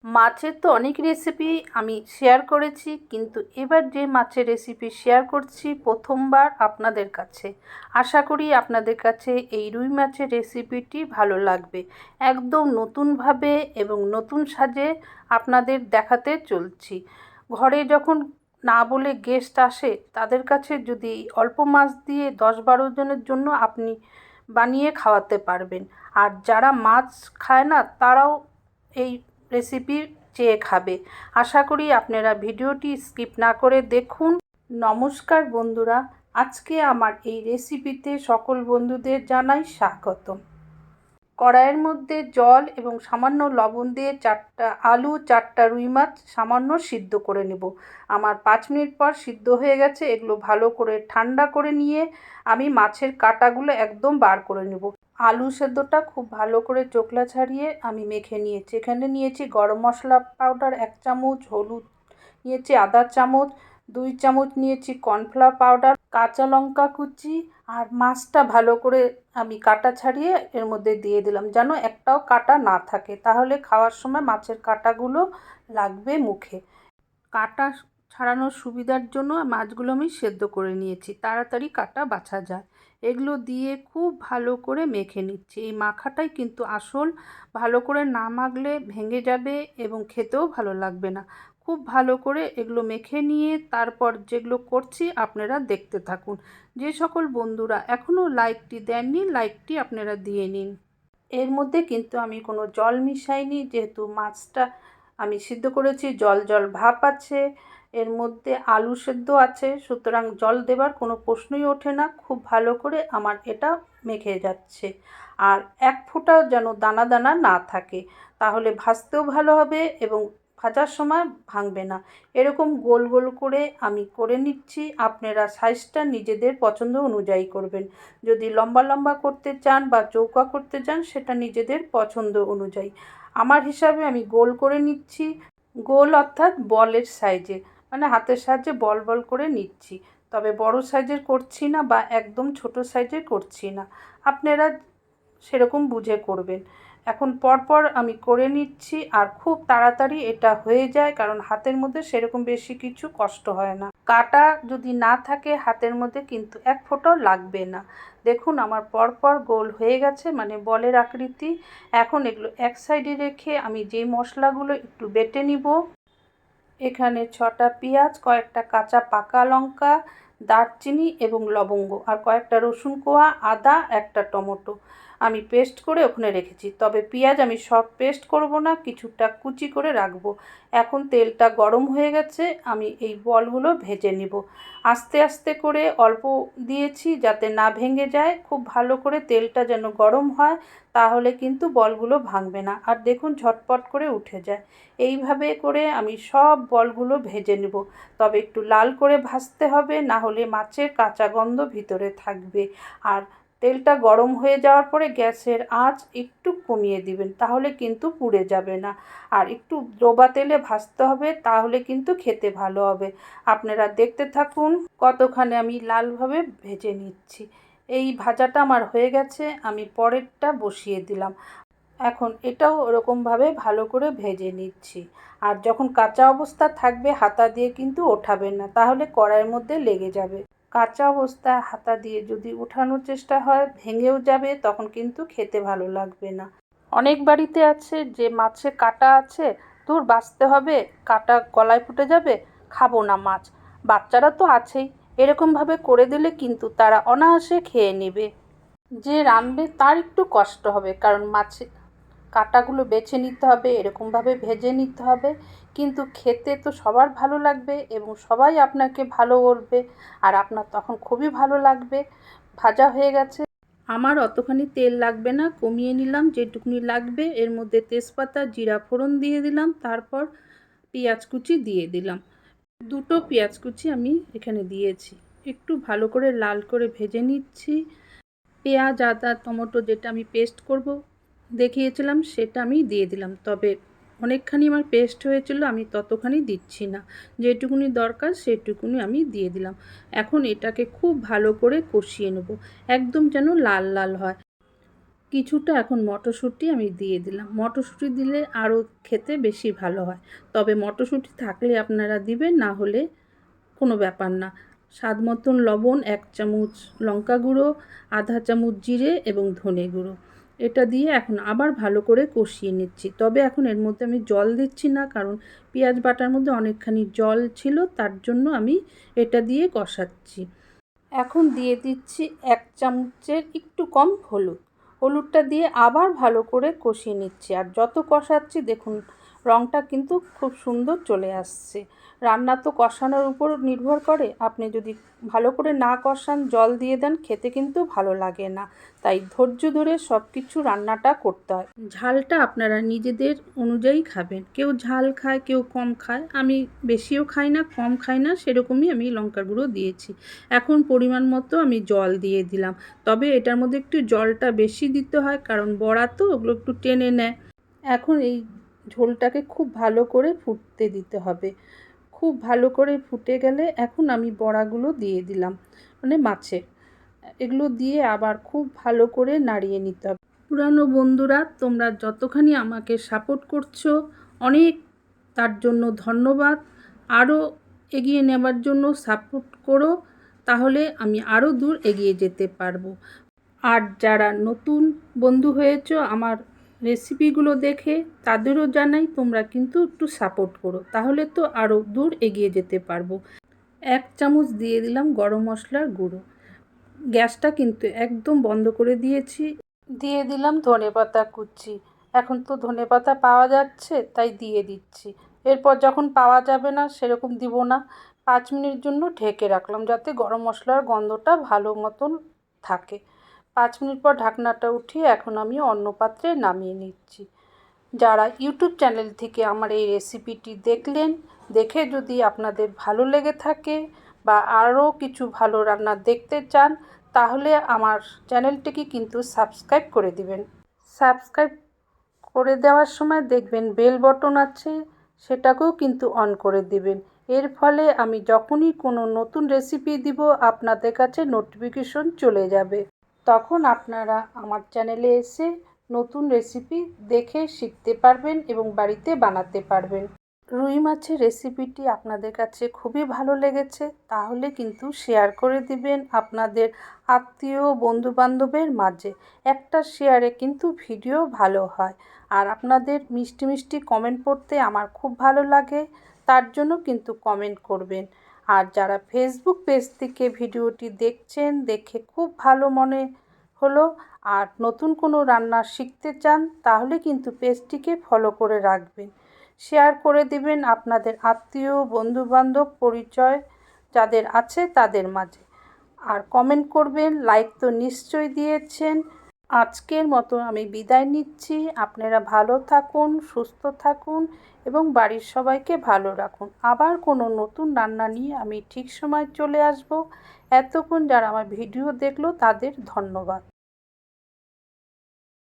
মাছের তো অনেক রেসিপি আমি শেয়ার করেছি, কিন্তু এবার যে মাছের রেসিপি শেয়ার করছি প্রথমবার আপনাদের কাছে। আশা করি আপনাদের কাছে এই রুই মাছের রেসিপিটি ভালো লাগবে। একদম নতুনভাবে এবং নতুন সাজে আপনাদের দেখাতে চলছি। ঘরে যখন না বলে গেস্ট আসে, তাদের কাছে যদি অল্প মাছ দিয়ে 10-12 জনের জন্য আপনি বানিয়ে খাওয়াতে পারবেন। আর যারা মাছ খায় না তারাও এই রেসিপি চেয়ে খাবে। আশা করি আপনারা ভিডিওটি স্কিপ না করে দেখুন। নমস্কার বন্ধুরা, আজকে আমার এই রেসিপিতে সকল বন্ধুদের জানাই স্বাগতম। কড়াইয়ের মধ্যে জল এবং সামান্য লবণ দিয়ে 4টা আলু 4টা রুই মাছ সামান্য সিদ্ধ করে নেব। আমার 5 মিনিট পর সিদ্ধ হয়ে গেছে। এগুলো ভালো করে ঠান্ডা করে নিয়ে আমি মাছের কাঁটাগুলো একদম বার করে নেব। আলু সেদ্ধটা খুব ভালো করে চোখলা ছাড়িয়ে আমি মেখে নিয়েছি। এখানে নিয়েছি গরম মশলা পাউডার 1 চামচ, হলুদ নিয়েছি আধা চামচ, 2 চামচ নিয়েছি কর্নফ্লাওয়ার পাউডার, কাঁচা লঙ্কা কুচি, আর মাছটা ভালো করে আমি কাটা ছাড়িয়ে এর মধ্যে দিয়ে দিলাম, যেন একটাও কাটা না থাকে, তাহলে খাওয়ার সময় মাছের কাঁটাগুলো লাগবে মুখে। কাটা ছাড়ানোর সুবিধার জন্য মাছগুলো আমি সেদ্ধ করে নিয়েছি, তাড়াতাড়ি কাটা বাছা যায়। এগুলো দিয়ে খুব ভালো করে মেখে নিচ্ছি। এই মাখাটাই কিন্তু আসল, ভালো করে না মাখলে ভেঙে যাবে এবং খেতেও ভালো লাগবে না। খুব ভালো করে এগুলো মেখে নিয়ে তারপর যেগুলো করছি আপনারা দেখতে থাকুন। যে সকল বন্ধুরা এখনও লাইকটি দেননি, লাইকটি আপনারা দিয়ে নিন। এর মধ্যে কিন্তু আমি কোনো জল মিশাইনি, যেহেতু মাছটা আমি সিদ্ধ করেছি জল জল ভাব আছে, এর মধ্যে আলু সেদ্ধ আছে, সুতরাং জল দেবার কোনো প্রশ্নই ওঠে না। খুব ভালো করে আমার এটা মেখে যাচ্ছে। আর এক ফোঁটাও যেন দানা দানা না থাকে, তাহলে ভাজতেও ভালো হবে এবং ভাজার সময় ভাঙবে না। এরকম গোল গোল করে আমি করে নিচ্ছি। আপনারা সাইজটা নিজেদের পছন্দ অনুযায়ী করবেন। যদি লম্বা লম্বা করতে চান বা চৌকা করতে চান সেটা নিজেদের পছন্দ অনুযায়ী। আমার হিসাবে আমি গোল করে নিচ্ছি। গোল অর্থাৎ বলের সাইজে, মানে হাতের সাহায্যে বল বল করে নিচ্ছি। তবে বড় সাইজের করছি না বা একদম ছোট সাইজের করছি না, আপনারা সেরকম বুঝে করবেন। এখন পরপর আমি করে নিচ্ছি আর খুব তাড়াতাড়ি এটা হয়ে যায়, কারণ হাতের মধ্যে সেরকম বেশি কিছু কষ্ট হয় না। কাটা যদি না থাকে হাতের মধ্যে কিন্তু এক ফোঁটাও লাগবে না। দেখুন আমার পরপর গোল হয়ে গেছে, মানে বলের আকৃতি। এখন এগুলো এক সাইডে রেখে আমি যেই মশলাগুলো একটু বেটে নিব। এখানে 6টা পেঁয়াজ, কয়েকটা কাঁচা পাকা লঙ্কা, দারচিনি এবং লবঙ্গ, আর কয়েকটা রসুন কোয়া, আদা, একটা টমেটো আমি পেস্ট করে ওখানে রেখেছি। তবে পেঁয়াজ আমি সব পেস্ট করব না, কিছুটা কুচি করে রাখবো। এখন তেলটা গরম হয়ে গেছে, আমি এই বলগুলো ভেজে নিব। আস্তে আস্তে করে অল্প দিয়েছি যাতে না ভেঙে যায়। খুব ভালো করে তেলটা যেন গরম হয়, তাহলে কিন্তু বলগুলো ভাঙবে না। আর দেখুন ঝটপট করে উঠে যায়। এইভাবে করে আমি সব বলগুলো ভেজে নেব। তবে একটু লাল করে ভাজতে হবে, না হলে মাছের কাঁচা গন্ধ ভিতরে থাকবে। আর তেলটা গরম হয়ে যাওয়ার পরে গ্যাসের আঁচ একটু কমিয়ে দিবেন, তাহলে কিন্তু পুড়ে যাবে না। আর একটু ডোবা তেলে ভাজতে হবে, তাহলে কিন্তু খেতে ভালো হবে। আপনারা দেখতে থাকুন কতখানি আমি লালভাবে ভেজে নিচ্ছি। এই ভাজাটা আমার হয়ে গেছে, আমি পরেরটা বসিয়ে দিলাম। এখন এটাও ওরকমভাবে ভালো করে ভেজে নিচ্ছি। আর যখন কাঁচা অবস্থা থাকবে হাতা দিয়ে কিন্তু ওঠাবেন না, তাহলে কড়াইয়ের মধ্যে লেগে যাবে। কাঁচা অবস্থায় হাতা দিয়ে যদি ওঠানোর চেষ্টা হয় ভেঙেও যাবে, তখন কিন্তু খেতে ভালো লাগবে না। অনেক বাড়িতে আছে যে মাছে কাঁটা আছে, দূর বাছতে হবে, কাঁটা গলায় ফুটে যাবে, খাবো না মাছ। বাচ্চারা তো আছেই, এরকমভাবে করে দিলে কিন্তু তারা অনায়াসে খেয়ে নেবে। যে রাঁধবে তার একটু কষ্ট হবে, কারণ মাছে কাঁটাগুলো বেছে নিতে হবে, এরকমভাবে ভেজে নিতে হবে, কিন্তু খেতে তো সবার ভালো লাগবে এবং সবাই আপনাকে ভালো বলবে, আর আপনার তখন খুবই ভালো লাগবে। ভাজা হয়ে গেছে, আমার অতখানি তেল লাগবে না, কমিয়ে নিলাম যেটুকুনি লাগবে। এর মধ্যে তেজপাতা জিরা ফোড়ন দিয়ে দিলাম, তারপর পেঁয়াজ কুচি দিয়ে দিলাম। 2টো পেঁয়াজ কুচি আমি এখানে দিয়েছি। একটু ভালো করে লাল করে ভেজে নিচ্ছি। পেঁয়াজ আদা টমেটো যেটা আমি পেস্ট করব দেখিয়েছিলাম সেটা আমি দিয়ে দিলাম। তবে অনেকখানি আমার পেস্ট হয়েছিল, আমি ততখানি দিচ্ছি না, যেটুকুনি দরকার সেটুকুনি আমি দিয়ে দিলাম। এখন এটাকে খুব ভালো করে কষিয়ে নেব, একদম যেন লাল লাল হয়। কিছুটা এখন মটরশুঁটি আমি দিয়ে দিলাম। মটরশুঁটি দিলে আরও খেতে বেশি ভালো হয়, তবে মটরশুঁটি থাকলে আপনারা দিবেন, না হলে কোনো ব্যাপার না। স্বাদ মতন লবণ, 1 চামচ লঙ্কা গুঁড়ো, আধা চামচ জিরে এবং ধনে গুঁড়ো, এটা দিয়ে এখন আবার ভালো করে কষিয়ে নিচ্ছি। তবে এখন এর মধ্যে আমি জল দিচ্ছি না, কারণ পেঁয়াজ বাটার মধ্যে অনেকখানি জল ছিল, তার জন্য আমি এটা দিয়ে কষাচ্ছি। এখন দিয়ে দিচ্ছি 1 চামচের একটু কম হলুদ। হলুদটা দিয়ে আবার ভালো করে কষিয়ে নিচ্ছি। আর যত কষাচ্ছি দেখুন রঙটা কিন্তু খুব সুন্দর চলে আসছে। রান্না তো কষানোর উপর নির্ভর করে, আপনি যদি ভালো করে না কষান, জল দিয়ে দেন, খেতে কিন্তু ভালো লাগে না। তাই ধৈর্য ধরে সব কিছু রান্নাটা করতে হয়। ঝালটা আপনারা নিজেদের অনুযায়ী খাবেন, কেউ ঝাল খায়, কেউ কম খায়। আমি বেশিও খাই না, কম খাই না, সেরকমই আমি লঙ্কার গুঁড়ো দিয়েছি। এখন পরিমাণ মতো আমি জল দিয়ে দিলাম, তবে এটার মধ্যে একটু জলটা বেশি দিতে হয়, কারণ বড়া তো ওগুলো একটু টেনে নেয়। এখন এই ঝোলটাকে খুব ভালো করে ফুটতে দিতে হবে। খুব ভালো করে ফুটে গেলে এখন আমি বড়াগুলো দিয়ে দিলাম, মানে মাছের। এগুলো দিয়ে আবার খুব ভালো করে নাড়িয়ে নিতে হবে। পুরানো বন্ধুরা, তোমরা যতখানি আমাকে সাপোর্ট করছো অনেক, তার জন্য ধন্যবাদ। আরও এগিয়ে নেবার জন্য সাপোর্ট করো, তাহলে আমি আরও দূর এগিয়ে যেতে পারবো। আর যারা নতুন বন্ধু হয়েছো আমার রেসিপিগুলো দেখে, তাদেরও জানাই তোমরা কিন্তু একটু সাপোর্ট করো, তাহলে তো আরও দূর এগিয়ে যেতে পারবো। 1 চামচ দিয়ে দিলাম গরম মশলার গুঁড়ো। গ্যাসটা কিন্তু একদম বন্ধ করে দিয়েছি। দিয়ে দিলাম ধনেপাতা কুচি। এখন তো ধনেপাতা পাওয়া যাচ্ছে, তাই দিয়ে দিচ্ছি। এরপর যখন পাওয়া যাবে না, সেরকম দিব না। 5 মিনিট জন্য ঢেকে রাখলাম, যাতে গরম মশলার গন্ধটা ভালো মতন থাকে। 5 মিনিট পর ঢাকনাটা উঠিয়ে এখন আমি অন্য পাত্রে নামিয়ে নিচ্ছি। যারা ইউটিউব চ্যানেল থেকে আমার এই রেসিপিটি দেখলেন, দেখে যদি আপনাদের ভালো লেগে থাকে বা আরও কিছু ভালো রান্না দেখতে চান, তাহলে আমার চ্যানেলটিকে কিন্তু সাবস্ক্রাইব করে দিবেন। সাবস্ক্রাইব করে দেওয়ার সময় দেখবেন বেল বটন আছে, সেটাকেও কিন্তু অন করে দিবেন। এর ফলে আমি যখনই কোনো নতুন রেসিপি দিব, আপনাদের কাছে নোটিফিকেশন চলে যাবে। তখন আপনারা আমার চ্যানেলে এসে নতুন রেসিপি দেখে শিখতে পারবেন এবং বাড়িতে বানাতে পারবেন। রুই মাছের রেসিপিটি আপনাদের কাছে খুবই ভালো লেগেছে, তাহলে কিন্তু শেয়ার করে দিবেন আপনাদের আত্মীয় বন্ধুবান্ধবের মাঝে। একটা শেয়ারে কিন্তু ভিডিও ভালো হয়। আর আপনাদের মিষ্টি মিষ্টি কমেন্ট পড়তে আমার খুব ভালো লাগে, তার জন্য কিন্তু কমেন্ট করবেন। আর যারা ফেসবুক পেজ থেকে ভিডিওটি দেখছেন, দেখে খুব ভালো মনে হলো আর নতুন কোনো রান্না শিখতে চান, তাহলে কিন্তু পেজটিকে ফলো করে রাখবেন। শেয়ার করে দিবেন আপনাদের আত্মীয় বন্ধুবান্ধব পরিচয় যাদের আছে তাদের মাঝে। আর কমেন্ট করবেন, লাইক তো নিশ্চয়ই দিয়েছেন। আজকের মতো আমি বিদায় নিচ্ছি। আপনারা ভালো থাকুন, সুস্থ থাকুন এবং বাড়ির সবাইকে ভালো রাখুন। আবার কোনো নতুন রান্না নিয়ে আমি ঠিক সময় চলে আসব। এতক্ষণ যারা আমার ভিডিও দেখলো তাদের ধন্যবাদ।